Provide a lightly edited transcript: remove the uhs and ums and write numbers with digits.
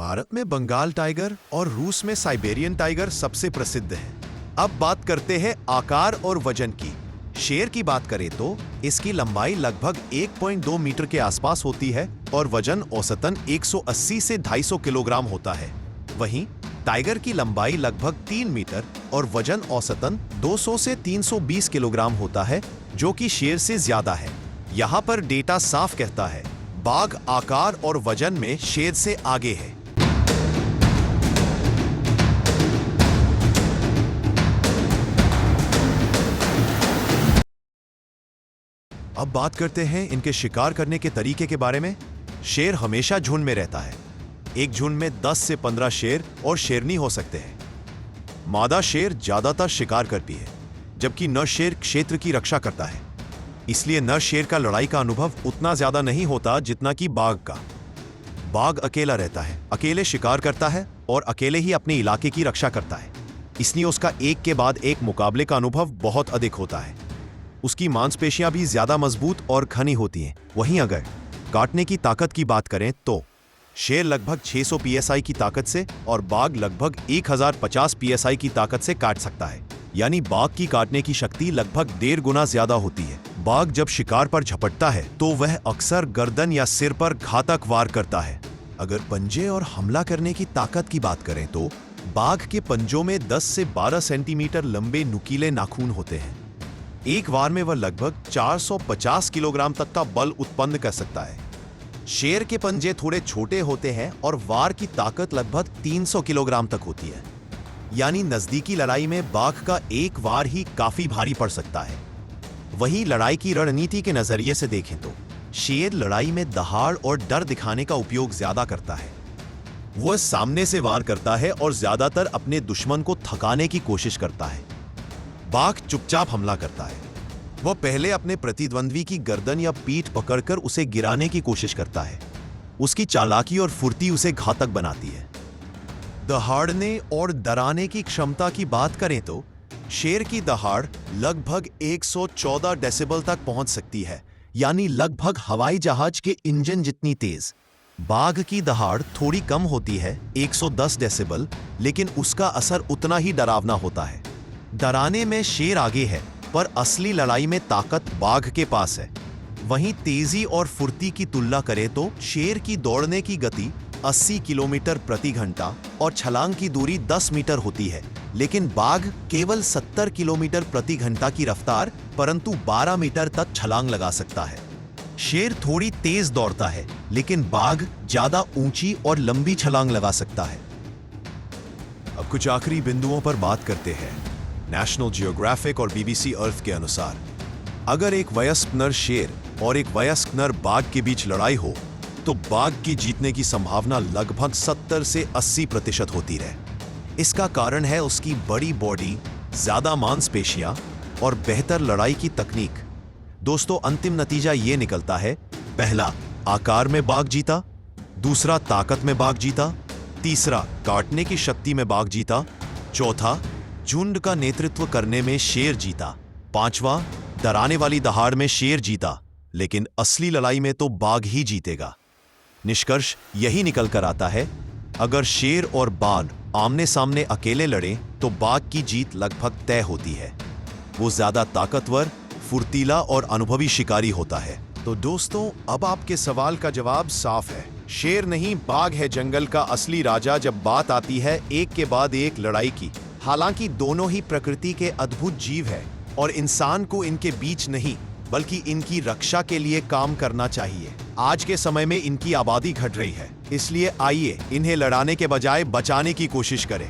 भारत में बंगाल टाइगर और रूस में साइबेरियन टाइगर सबसे प्रसिद्ध है। अब बात करते हैं आकार और वजन की। शेर की बात करें तो इसकी लंबाई लगभग 1.2 मीटर के आसपास होती है और वजन औसतन 180 से 250 किलोग्राम होता है। वहीं टाइगर की लंबाई लगभग 3 मीटर और वजन औसतन 200 से 320 किलोग्राम होता है, जो कि शेर से ज्यादा है। यहाँ पर डेटा साफ कहता है, बाघ आकार और वजन में शेर से आगे है। अब बात करते हैं इनके शिकार करने के तरीके के बारे में। शेर हमेशा झुंड में रहता है। एक झुंड में 10 से 15 शेर और शेरनी हो सकते हैं। मादा शेर ज्यादातर शिकार करती है, जबकि नर शेर क्षेत्र की रक्षा करता है। इसलिए नर शेर का लड़ाई का अनुभव उतना ज्यादा नहीं होता जितना कि बाघ का। बाघ अकेला रहता है, अकेले शिकार करता है और अकेले ही अपने इलाके की रक्षा करता है। इसलिए उसका एक के बाद एक मुकाबले का अनुभव बहुत अधिक होता है। उसकी मांसपेशियां भी ज्यादा मजबूत और घनी होती हैं। वहीं अगर काटने की ताकत की बात करें तो शेर लगभग 600 psi की ताकत से और बाघ लगभग 1050 psi की ताकत से काट सकता है। यानी बाघ की काटने की शक्ति लगभग 1.5 गुना ज्यादा होती है। बाघ जब शिकार पर झपटता है तो वह अक्सर गर्दन या सिर पर घातक वार करता है। अगर पंजे और हमला करने की ताकत की बात करें तो बाघ के पंजों में 10 से 12 सेंटीमीटर लंबे नुकीले नाखून होते हैं। एक वार में वह लगभग 450 किलोग्राम तक का बल उत्पन्न कर सकता है। शेर के पंजे थोड़े छोटे होते हैं और वार की ताकत लगभग 300 किलोग्राम तक होती है। यानी नजदीकी लड़ाई में बाघ का एक वार ही काफी भारी पड़ सकता है। वहीं लड़ाई की रणनीति के नजरिए से देखें तो शेर लड़ाई में दहाड़ और डर दिखाने का उपयोग ज्यादा करता है। वह सामने से वार करता है और ज्यादातर अपने दुश्मन को थकाने की कोशिश करता है। बाघ चुपचाप हमला करता है। वह पहले अपने प्रतिद्वंद्वी की गर्दन या पीठ पकड़कर उसे गिराने की कोशिश करता है। उसकी चालाकी और फुर्ती उसे घातक बनाती है। दहाड़ने और डराने की क्षमता की बात करें तो शेर की दहाड़ लगभग 114 डेसिबल तक पहुंच सकती है, यानी लगभग हवाई जहाज के इंजन जितनी तेज। बाघ की दहाड़ थोड़ी कम होती है, 110 डेसिबल, लेकिन उसका असर उतना ही डरावना होता है। डराने में शेर आगे है, पर असली लड़ाई में ताकत बाघ के पास है। वहीं तेजी और फुर्ती की तुलना करें तो शेर की दौड़ने की गति 80 किलोमीटर प्रति घंटा और छलांग की दूरी 10 मीटर होती है, लेकिन बाघ केवल 70 किलोमीटर प्रति घंटा की रफ्तार परंतु 12 मीटर तक छलांग लगा सकता है। शेर थोड़ी तेज दौड़ता है, लेकिन बाघ ज्यादा ऊंची और लंबी छलांग लगा सकता है। अब कुछ आखिरी बिंदुओं पर बात करते हैं। नेशनल जियोग्राफिक और BBC अर्थ के अनुसार अगर एक वयस्क नर शेर और एक वयस्क नर बाघ के बीच लड़ाई हो तो बाघ की जीतने की संभावना लगभग 70 से 80% होती है। इसका कारण है उसकी बड़ी बॉडी, ज्यादा मांसपेशियां और बेहतर लड़ाई की तकनीक। दोस्तों, अंतिम नतीजा ये निकलता है, पहला आकार में बाघ जीता, दूसरा ताकत में बाघ जीता, तीसरा काटने की शक्ति में बाघ जीता, चौथा झुंड का नेतृत्व करने में शेर जीता, पांचवा डराने वाली दहाड़ में शेर जीता, लेकिन असली लड़ाई में तो बाघ ही जीतेगा। निष्कर्ष यही निकल कर आता है, अगर शेर और बाघ आमने सामने अकेले लड़ें तो बाघ की जीत लगभग तय होती है। वो ज्यादा ताकतवर, फुर्तीला और अनुभवी शिकारी होता है। तो दोस्तों, अब आपके सवाल का जवाब साफ है। शेर नहीं, बाघ है जंगल का असली राजा जब बात आती है एक के बाद एक लड़ाई की। हालांकि दोनों ही प्रकृति के अद्भुत जीव हैं और इंसान को इनके बीच नहीं बल्कि इनकी रक्षा के लिए काम करना चाहिए। आज के समय में इनकी आबादी घट रही है, इसलिए आइए इन्हें लड़ाने के बजाय बचाने की कोशिश करें।